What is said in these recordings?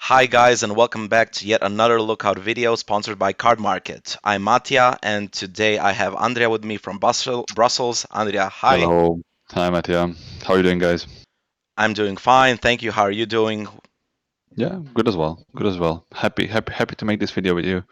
Hi guys and welcome back to yet another Lookout video sponsored by Cardmarket. I'm Mattia and today I have Andrea with me from Brussels. Andrea, hi. Hello. Hi, Mattia. How are you doing, guys? I'm doing fine, thank you. How are you doing? Yeah, good as well. Good as well. Happy to make this video with you.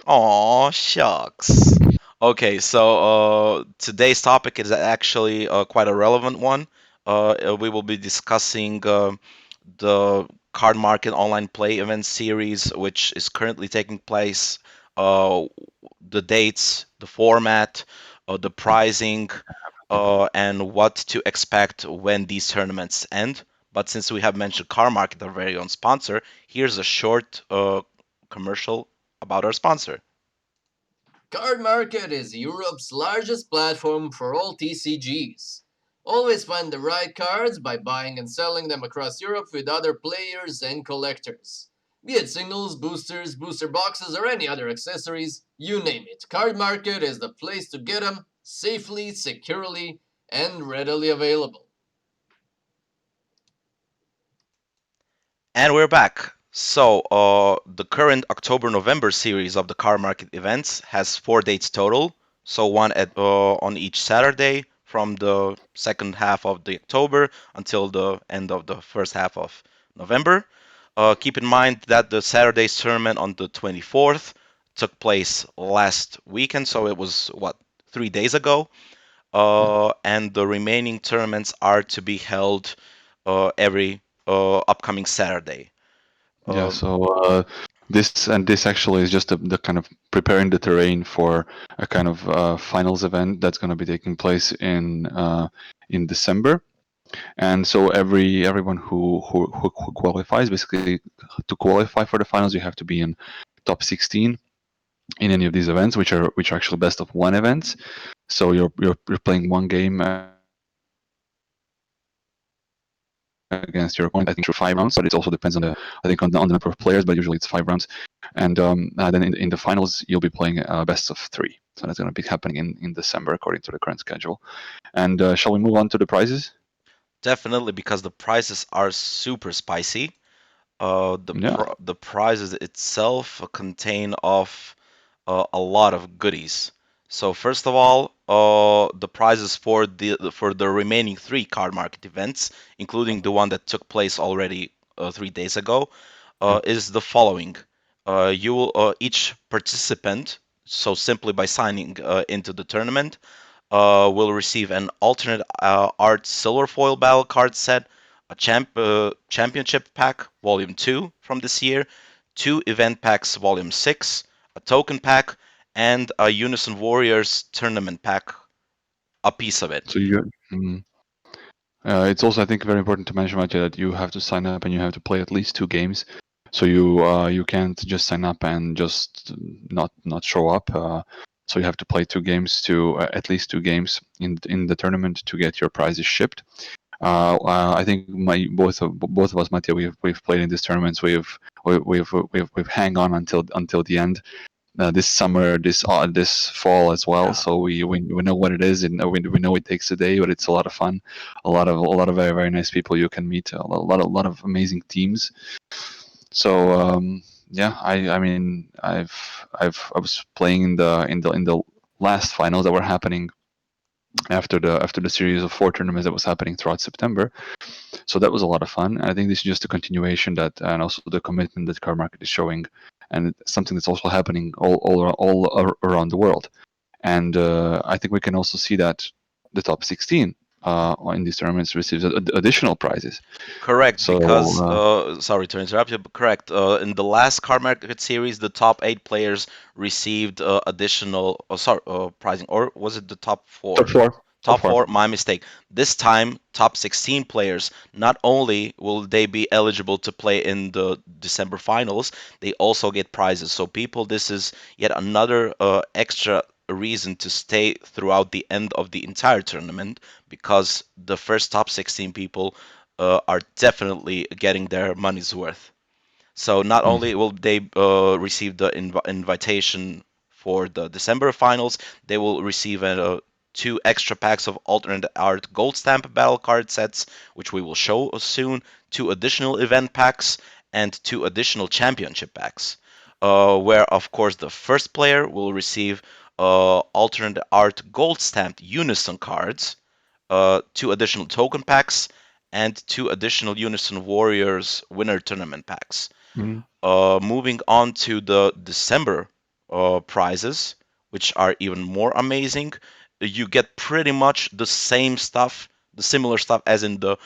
Aw, shucks. Okay, so today's topic is actually quite a relevant one. We will be discussing the Card Market Online Play event series, which is currently taking place, uh, the dates, the format, the pricing, and what to expect when these tournaments end. But since we have mentioned Car Market, our very own sponsor, here's a short commercial about our sponsor. Cardmarket is Europe's largest platform for all TCGs. Always find the right cards by buying and selling them across Europe with other players and collectors. Be it singles, boosters, booster boxes, or any other accessories, you name it. Cardmarket is the place to get them safely, securely, and readily available. And we're back. So, the current October-November series of the car market events has 4 dates total. So one on each Saturday from the second half of the October until the end of the first half of November. Keep in mind that the Saturday's tournament on the 24th took place last weekend, so it was what 3 days ago. Yeah. And the remaining tournaments are to be held every upcoming Saturday. Yeah. Um, This actually is just the kind of preparing the terrain for a kind of finals event that's going to be taking place in December. And so everyone who qualifies, basically, to qualify for the finals, you have to be in top 16 in any of these events, which are actually best of one events. So you're playing one game against your opponent, I think through 5 rounds, but it also depends on I think on the number of players, but usually it's 5 rounds. And then in the finals you'll be playing best of 3. So that's going to be happening in December according to the current schedule. And shall we move on to the prizes? Definitely because the prizes are super spicy. Yeah. The prizes itself contain of a lot of goodies. So first of all, the prizes for the remaining three card market events, including the one that took place already 3 days ago, Yeah. is the following. You will each participant, so simply by signing into the tournament, will receive an alternate art silver foil battle card set, a championship pack volume 2 from this year, two event packs volume 6, a token pack, and a Unison Warriors tournament pack, a piece of it. So you. mm, it's also, I think, very important to mention, Matthew, that you have to sign up and you have to play at least 2 games. So you can't just sign up and just not show up. So you have to play 2 games to at least 2 games in the tournament to get your prizes shipped. I think both of us, Matthew, we've played in these tournaments. We've hang on until the end, this summer, this fall as well. Yeah. So we know what it is, and we know it takes a day, but it's a lot of fun. A lot of very very nice people you can meet. A lot of amazing teams. So yeah, I mean I was playing in the last finals that were happening after the series of 4 tournaments that was happening throughout September. So that was a lot of fun. I think this is just a continuation that, and also the commitment that car market is showing, and something that's also happening all around the world. And I think we can also see that the top 16 in these tournaments receives additional prizes. Correct, So because sorry to interrupt you, but correct. In the last Card Market series, the top 8 players received additional, sorry, pricing, or was it the top top four? four, top Top four. four, my mistake. This time, top 16 players, not only will they be eligible to play in the December finals, they also get prizes. So, people, this is yet another extra reason to stay throughout the end of the entire tournament because the first top 16 people are definitely getting their money's worth. So not Mm. only will they receive the invitation for the December finals, they will receive two extra packs of alternate art gold stamp battle card sets, which we will show soon, two additional event packs, and 2 additional championship packs, where of course the first player will receive alternate art gold stamped Unison cards, 2 additional token packs, and 2 additional Unison Warriors winner tournament packs. Mm. Moving on to the December prizes, which are even more amazing. You get pretty much the same stuff, the similar stuff as in the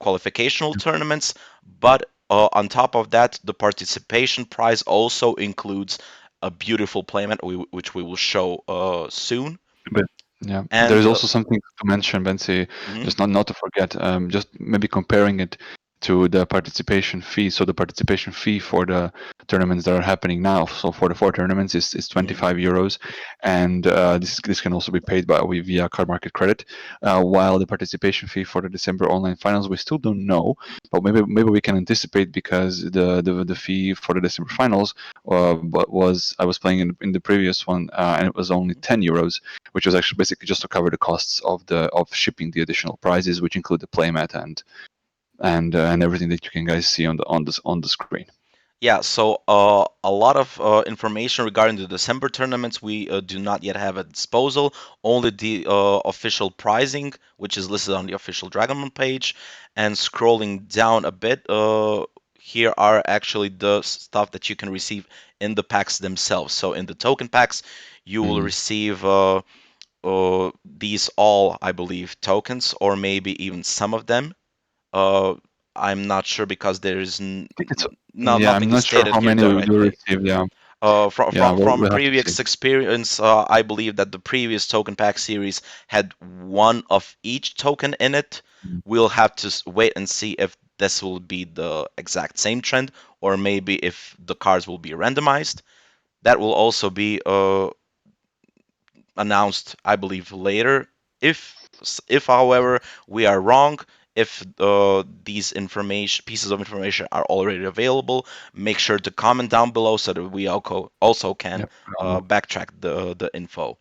qualificational tournaments, but on top of that, the participation prize also includes a beautiful playmat, which we will show soon. But yeah, there And is also something to mention, Bensi, mhm, just not to forget, just maybe comparing it to the participation fee. So the participation fee for the tournaments that are happening now, so for the 4 tournaments, is mhm, 25 euros, and this can also be paid by via card market credit. While the participation fee for the December online finals, we still don't know, but maybe we can anticipate because the fee for the December finals but was I was playing in the previous one, and it was only mhm. 10 euros, which was actually basically just to cover the costs of shipping the additional prizes, which include the playmat and everything that you can guys see on the screen. Yeah, so a lot of information regarding the December tournaments we do not yet have at disposal. Only the official pricing, which is listed on the official Dragonman page. And scrolling down a bit, here are actually the stuff that you can receive in the packs themselves. So in the token packs, you will Mm. receive these all, I believe, tokens, or maybe even some of them. Uh, I'm not sure because there is I think it's yeah. nothing I'm is not sure stated how here many we do directly. receive. Yeah, From yeah. from from We'll have to see. previous experience, I believe that the previous token pack series had one of each token in it. Mm. We'll have to wait and see if this will be the exact same trend, or maybe if the cards will be randomized. That will also be announced, I believe, later. If, however, we are wrong, if these information pieces of information are already available, make sure to comment down below so that we also can Yep. Uh, backtrack the info.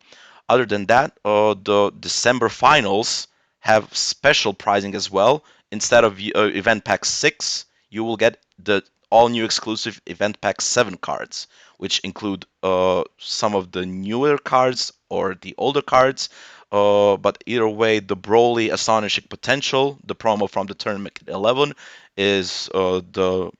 Other than that, the December finals have special pricing as well. Instead of Event Pack 6, you will get the all new exclusive Event Pack 7 cards, which include some of the newer cards or the older cards. But either way, the Broly Astonishing Potential, the promo from the Tournament 11, is the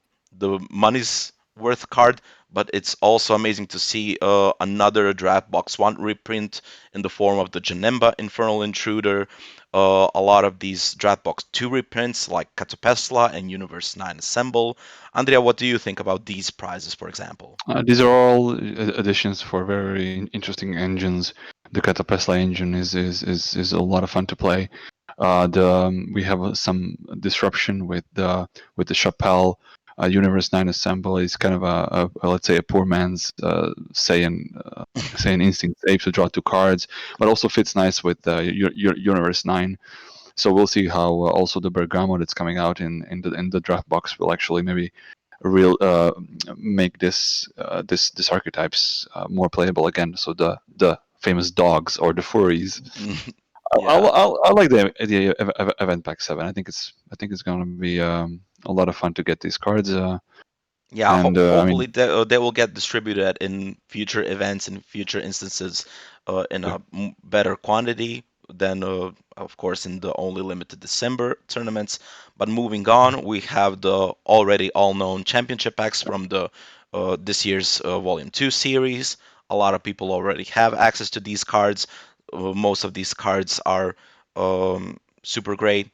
money's worth card. But it's also amazing to see another Draft Box 1 reprint in the form of the Janemba Infernal Intruder. A lot of these Draft Box 2 reprints like Catapesla and Universe 9 Assemble. Andrea, what do you think about these prizes, for example? these are all additions for very interesting engines. The Catapesla engine is a lot of fun to play. We have some disruption with the Chapelle. Universe 9 Assemble is kind of let's say a poor man's Saiyan Instinct Ape to draw 2 cards, but also fits nice with Universe 9. So we'll see how also the Bergamo that's coming out in the draft box will actually maybe real make this archetypes more playable again. So the famous dogs or the furries. Yeah. I like the event pack 7. I think it's gonna be a lot of fun to get these cards. Yeah, And I mean, hopefully they will get distributed in future events and future instances in yeah, a better quantity than, of course, in the only limited December tournaments. But moving on, we have the already all-known championship packs from the this year's Volume 2 series. A lot of people already have access to these cards. Most of these cards are super great,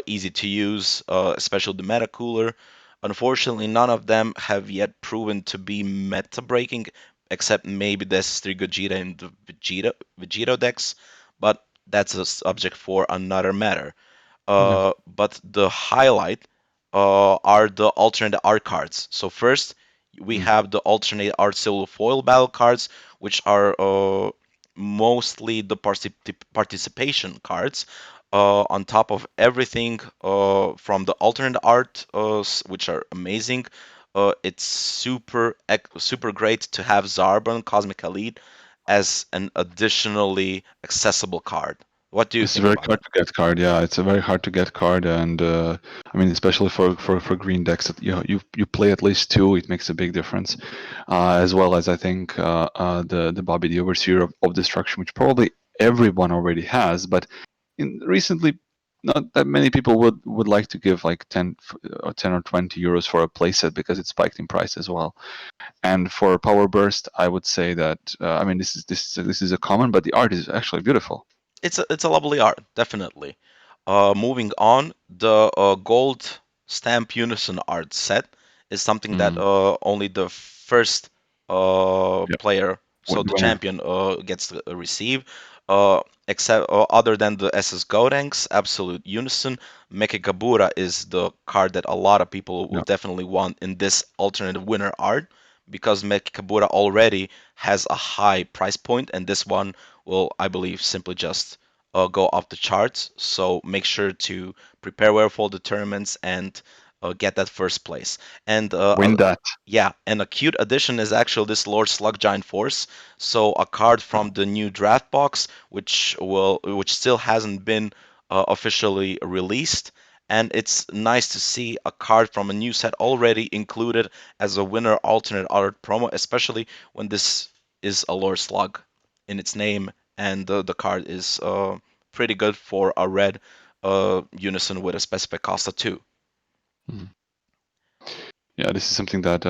easy to use, especially the meta cooler. Unfortunately, none of them have yet proven to be meta breaking, except maybe the S3 Gogeta and the Vegito decks, but that's a subject for another matter. yeah. But the highlight are the alternate art cards. So first, we Mm. have the alternate art solo foil battle cards, which are mostly the participation cards. On top of everything from the alternate art, which are amazing, it's super great to have Zarbon Cosmic Elite as an additionally accessible card. What do you It's think very about hard it? to get card. Yeah, it's a very hard to get card, and I mean, especially for green decks, that you play at least two, it makes a big difference. As well as I think the Bobby the Overseer of Destruction, which probably everyone already has, but recently, not that many people would like to give like 10 or 20 euros for a playset because it spiked in price as well. And for Power Burst, I would say that I mean this is a common, but the art is actually beautiful. It's a lovely art, definitely. Moving on, the gold stamp unison art set is something that Mm. only the first Yep. player, so the Winner. champion, gets to receive. Except other than the SS Gotenks, Absolute Unison, Mekigabura is the card that a lot of people will Yeah. definitely want in this alternate winner art because Mekigabura already has a high price point, and this one will, I believe, simply just go off the charts. So make sure to prepare well for the tournaments and get that first place. And Win that. yeah, and a cute addition is actually this Lord Slug Giant Force. So a card from the new draft box, which still hasn't been officially released. And it's nice to see a card from a new set already included as a winner alternate art promo, especially when this is a Lord Slug in its name, and the card is pretty good for a red unison with a specific cost of 2. Mm. Yeah, this is something that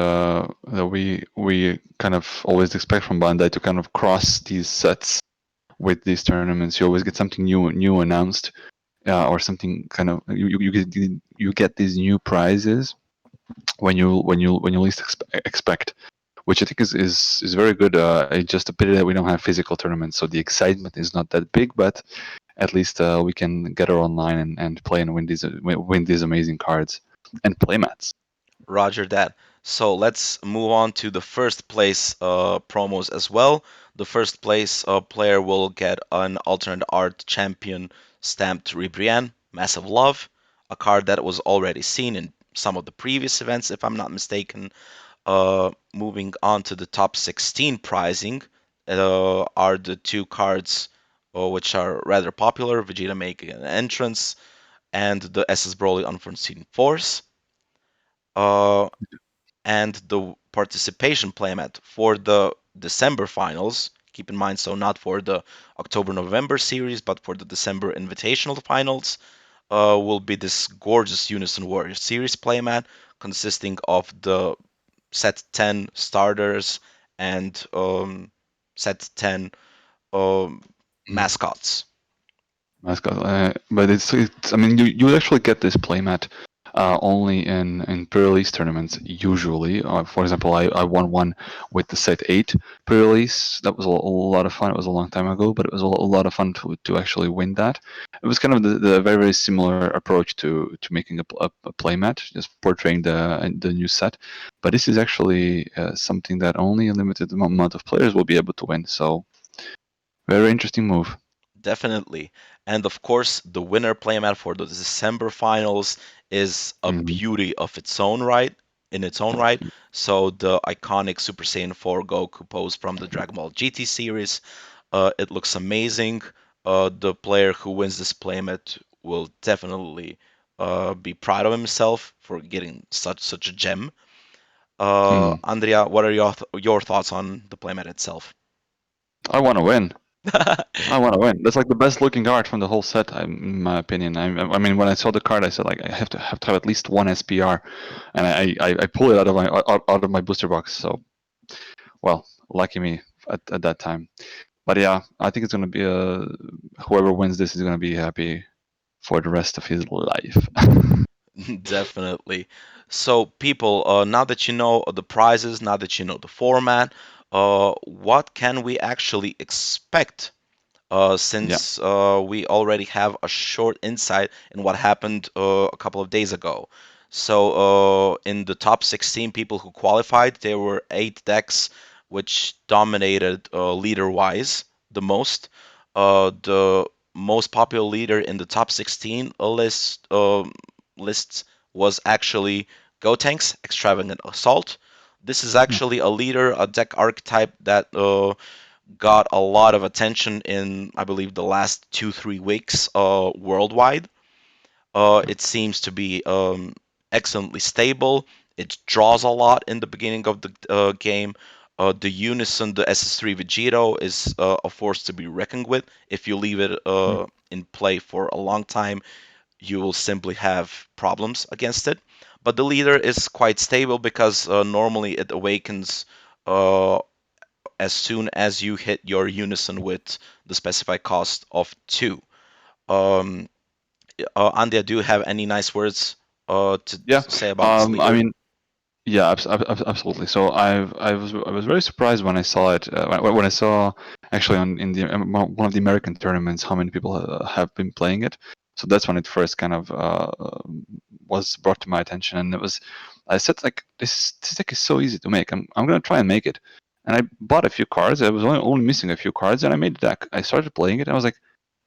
we kind of always expect from Bandai to kind of cross these sets with these tournaments. You always get something new announced, or something kind of you get these new prizes when you least expect, which I think is very good. It's just a pity that we don't have physical tournaments, so the excitement is not that big, but at least we can get her online and play and win these amazing cards and playmats. Roger that. So let's move on to the first place promos as well. The first place player will get an alternate art champion stamped Ribrianne, Massive Love, a card that was already seen in some of the previous events, if I'm not mistaken. Moving on to the top 16 prizing are the two cards which are rather popular, Vegeta making an entrance and the SS Broly Unforeseen Force. Uh, and the participation playmat for the December finals. Keep in mind, so not for the October-November series, but for the December Invitational finals, will be this gorgeous Unison Warrior series playmat consisting of the set 10 starters and set 10 um, mascots. Mascot. But it's I mean you actually get this playmat only in pre-release tournaments usually. For example, I won one with the set 8 pre-release. That was a lot of fun. It was a long time ago, but it was a lot of fun to actually win that. It was kind of the very similar approach to making a playmat, just portraying the new set. But this is actually something that only a limited amount of players will be able to win. So very interesting move. Definitely. And of course, the winner playmat for the December finals is a Hmm. beauty of its own right, in its own right. So the iconic Super Saiyan 4 Goku pose from the Dragon Ball GT series, it looks amazing. The player who wins this playmat will definitely be proud of himself for getting such a gem. Andrea, what are your thoughts on the playmat itself? I want to win. I want to win. That's like the best looking art from the whole set, in my opinion. I mean, when I saw the card, I said like I have to have at least one SPR, and I pull it out of my booster box. So well, lucky me at that time. But yeah, I think it's gonna be whoever wins this is gonna be happy for the rest of his life. Definitely. So, people, now that you know the prizes, now that you know the format, what can we actually expect Yeah. since we already have a short insight in what happened a couple of days ago. So, in the top 16 people who qualified, there were 8 decks which dominated leader-wise the most. The most popular leader in the top 16 lists was actually Gotenks, Extravagant Assault. This is Yeah. actually a leader, a deck archetype that got a lot of attention in, I believe, the last 2 3 weeks worldwide. It seems to be excellently stable. It draws a lot in the beginning of the game. The Unison, the SS3 Vegito, is a force to be reckoned with. If you leave it Mm. in play for a long time, you will simply have problems against it. But the leader is quite stable because normally it awakens uh, as soon as you hit your Unison with the specified cost of 2. Um, Andy, do you have any nice words Yeah. to say about this I leader? mean, yeah, absolutely. So I was very surprised when I saw it when I saw actually on in the one of the American tournaments how many people have been playing it. So that's when it first kind of was brought to my attention, and it was I said like this deck is so easy to make. I'm gonna try and make it, and I bought a few cards. I was only missing a few cards, and I made the deck. I started playing it, and I was like,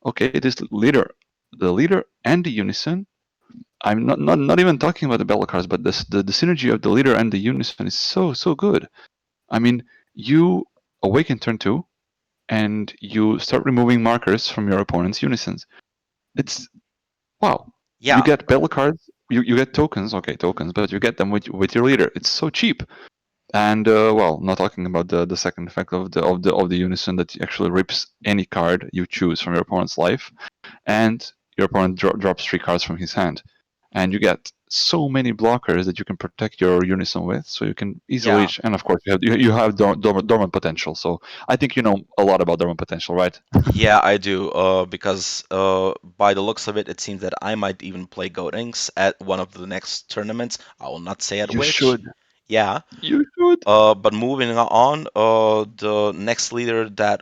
okay, this leader, the leader and the unison. I'm not even talking about the battle cards, but the synergy of the leader and the unison is so good. I mean, you awaken turn two, and you start removing markers from your opponent's unisons. It's wow. You Yeah, get battle cards, you get tokens, okay, tokens, but you get them with your leader. It's so cheap. And well, not talking about the second effect of the unison that actually rips any card you choose from your opponent's life, and your opponent drops 3 cards from his hand, and you get so many blockers that you can protect your unison with, so you can easily yeah, reach. And of course, you have dormant potential. So I think you know a lot about dormant potential, right? yeah, I do. Because by the looks of it, it seems that I might even play Gotenks at one of the next tournaments. I will not say at You which. should. Yeah. You should. But moving on, the next leader that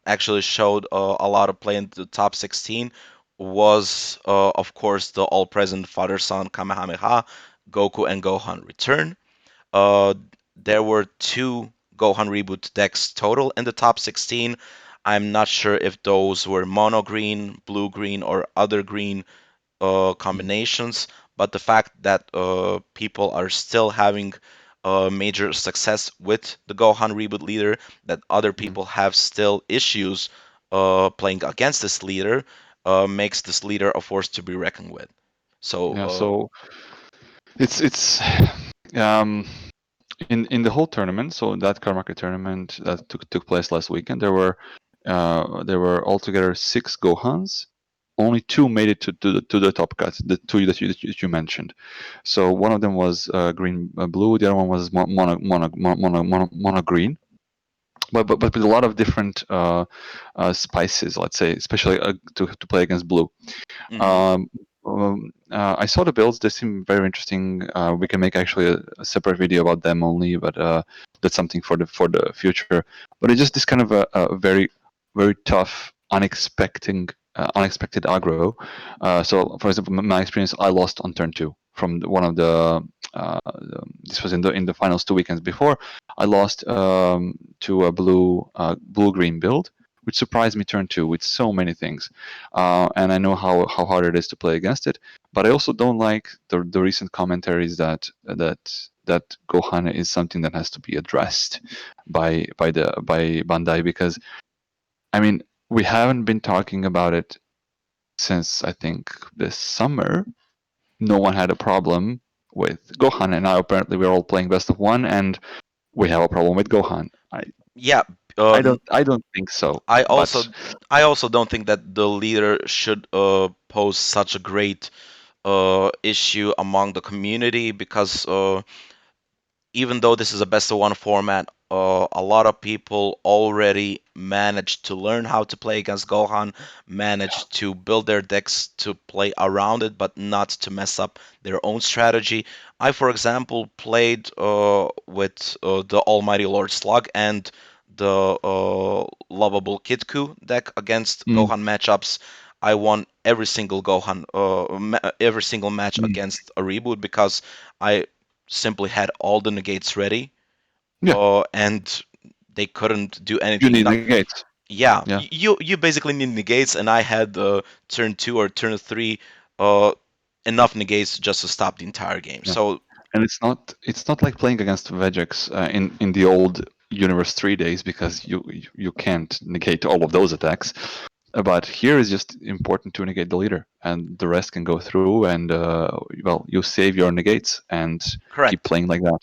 actually showed a lot of play in the top 16 was, of course, the all-present Father-Son Kamehameha, Goku and Gohan return. Uh, there were 2 Gohan reboot decks total in the top 16. I'm not sure if those were mono green, blue green, or other green Mm, combinations, but the fact that people are still having major success with the Gohan reboot leader, that other mm. people have still issues playing against this leader, makes this leader a force to be reckoned with. So, Yeah. So it's um in the whole tournament. So that Cardmarket tournament that took place last weekend, there were altogether 6 Gohans. Only 2 made it to the top cut, the 2 that you mentioned. So one of them was green blue, the other one was mono green, but with a lot of different spices, let's say, especially to play against blue. mhm. Um, I saw the builds; they seem very interesting. We can make actually a separate video about them only, but that's something for the future. But it's just this kind of a very tough, unexpected aggro. So, for example, my experience, I lost on turn two from one of the. This was in the finals 2 weekends before. I lost to a blue green build, which surprised me turn two with so many things. And I know how hard it is to play against it. But I also don't like the recent commentaries that Gohan is something that has to be addressed by Bandai, because I mean we haven't been talking about it since I think this summer. No one had a problem with Gohan, and now apparently we're all playing best of one, and we have a problem with Gohan. I Yeah, I uh, don't I don't think so, I but also I also don't think that the leader should pose such a great issue among the community because even though this is a best of one format, a lot of people already managed to learn how to play against Gohan, managed to build their decks to play around it, but not to mess up their own strategy. I, for example, played with the Almighty Lord Slug and the Lovable Kitku deck against mm, Gohan matchups. I won every single every single match mm, against a reboot because I simply had all the negates ready, yeah, and they couldn't do you anything. need Not, negates. yeah, Yeah. you basically need negates, and I had turn two or turn three uh, enough negates just to stop the entire game. Yeah. So And it's not like playing against Vegex in the old Universe 3 days because you can't negate all of those attacks. But here is just important to negate the leader, and the rest can go through, and well, you save your negates and keep Correct. playing like that.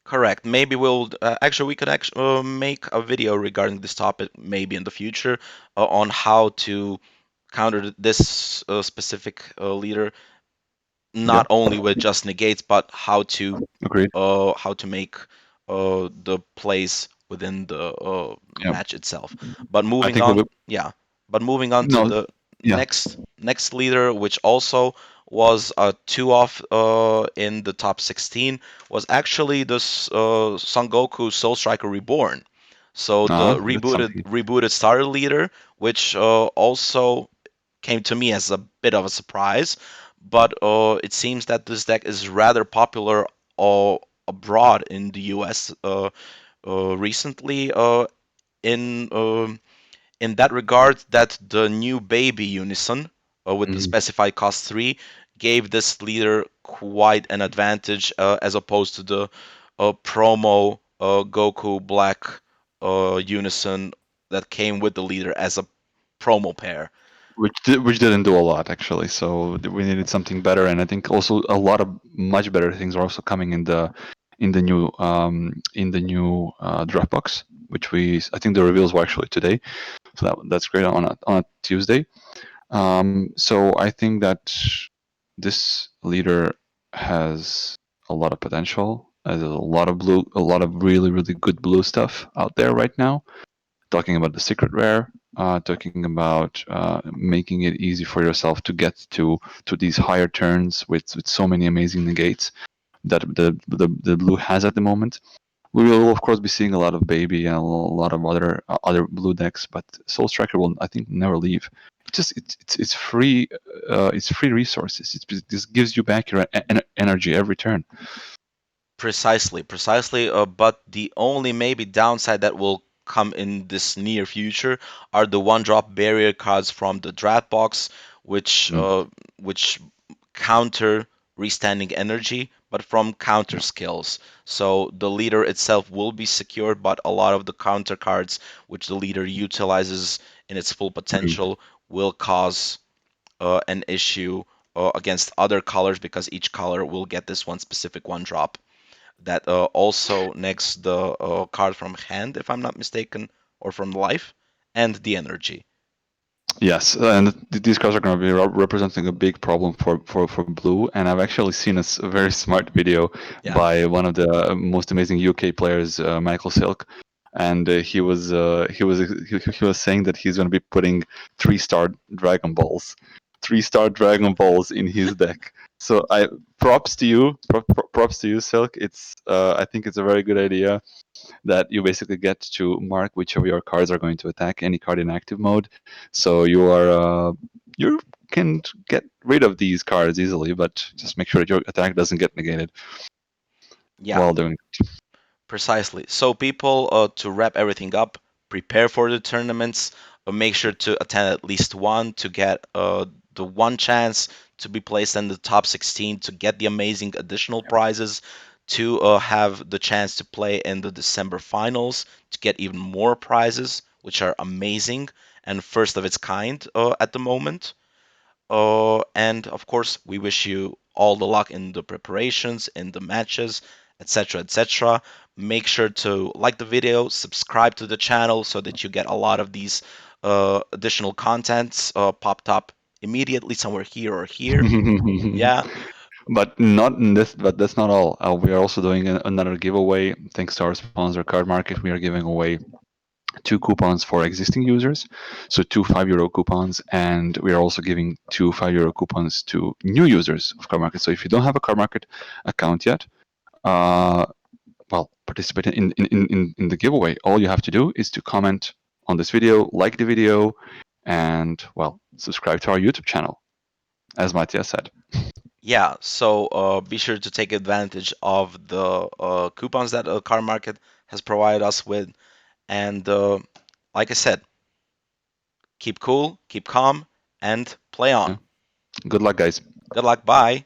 Correct. Maybe we'll actually we could actually make a video regarding this topic maybe in the future on how to counter this specific leader, Yeah, not only with just negates, but agreed. how to make the plays within the Yeah, match itself. But I moving think we on, will. yeah. But moving on to No, the yeah. next leader, which also was a two off in the top 16, was actually this Son Goku Soul Striker Reborn. So the That's something. rebooted starter leader, which also came to me as a bit of a surprise, but it seems that this deck is rather popular abroad in the US recently. In in that regard, that the new baby Unison with the Mhm. specified cost 3 gave this leader quite an advantage as opposed to the promo Goku Black Unison that came with the leader as a promo pair. Which didn't do a lot actually. So we needed something better, and I think also a lot of much better things are also coming in the new draft box, which I think the reveals were actually today. So that's great on a Tuesday. So I think that this leader has a lot of potential. There's a lot of really good blue stuff out there right now. Talking about the secret rare, talking about making it easy for yourself to get to these higher turns with so many amazing negates that the blue has at the moment. We will of course be seeing a lot of baby and a lot of other blue decks, but Soul Striker will I think never leave. It's free, it's free resources. This gives you back your energy every turn. Precisely, precisely. But the only maybe downside that will come in this near future are the one-drop barrier cards from the draft box, Mm, which counter restanding energy, but from counter yeah, skills. So the leader itself will be secured, but a lot of the counter cards which the leader utilizes in its full agreed. potential will cause an issue against other colors because each color will get this one specific one drop that also next the card from hand, if I'm not mistaken, or from life, and the energy. Yes, and these cards are going to be representing a big problem for blue. And I've actually seen a very smart video Yeah. by one of the most amazing UK players, Michael Silk, and he was saying that he's going to be putting 3-star Dragon Balls, 3-star Dragon Balls in his deck. So I props to you, props to you, Silk. It's I think it's a very good idea that you basically get to mark which of your cards are going to attack any card in active mode. So you can get rid of these cards easily, but just make sure that your attack doesn't get negated Yeah, while doing. precisely. So people, to wrap everything up, prepare for the tournaments. Make sure to attend at least one to get the one chance to be placed in the top 16 to get the amazing additional prizes, to have the chance to play in the December finals to get even more prizes, which are amazing and first of its kind at the moment. And of course, we wish you all the luck in the preparations, in the matches, etc., etc. Make sure to like the video, subscribe to the channel so that you get a lot of these additional contents popped up immediately somewhere here or here. Yeah, But not in this. But that's not all. We are also doing another giveaway. Thanks to our sponsor, Cardmarket, we are giving away two coupons for existing users, so two €5 coupons, and we are also giving two €5 coupons to new users of Cardmarket. So if you don't have a Cardmarket account yet, uh, well, participate in the giveaway. All you have to do is to comment on this video, like the video, and well, subscribe to our YouTube channel, as Matthias said. yeah. So be sure to take advantage of the coupons that Car Market has provided us with. And like I said, keep cool, keep calm, and play Yeah. on. Good luck, guys. Good luck. Bye.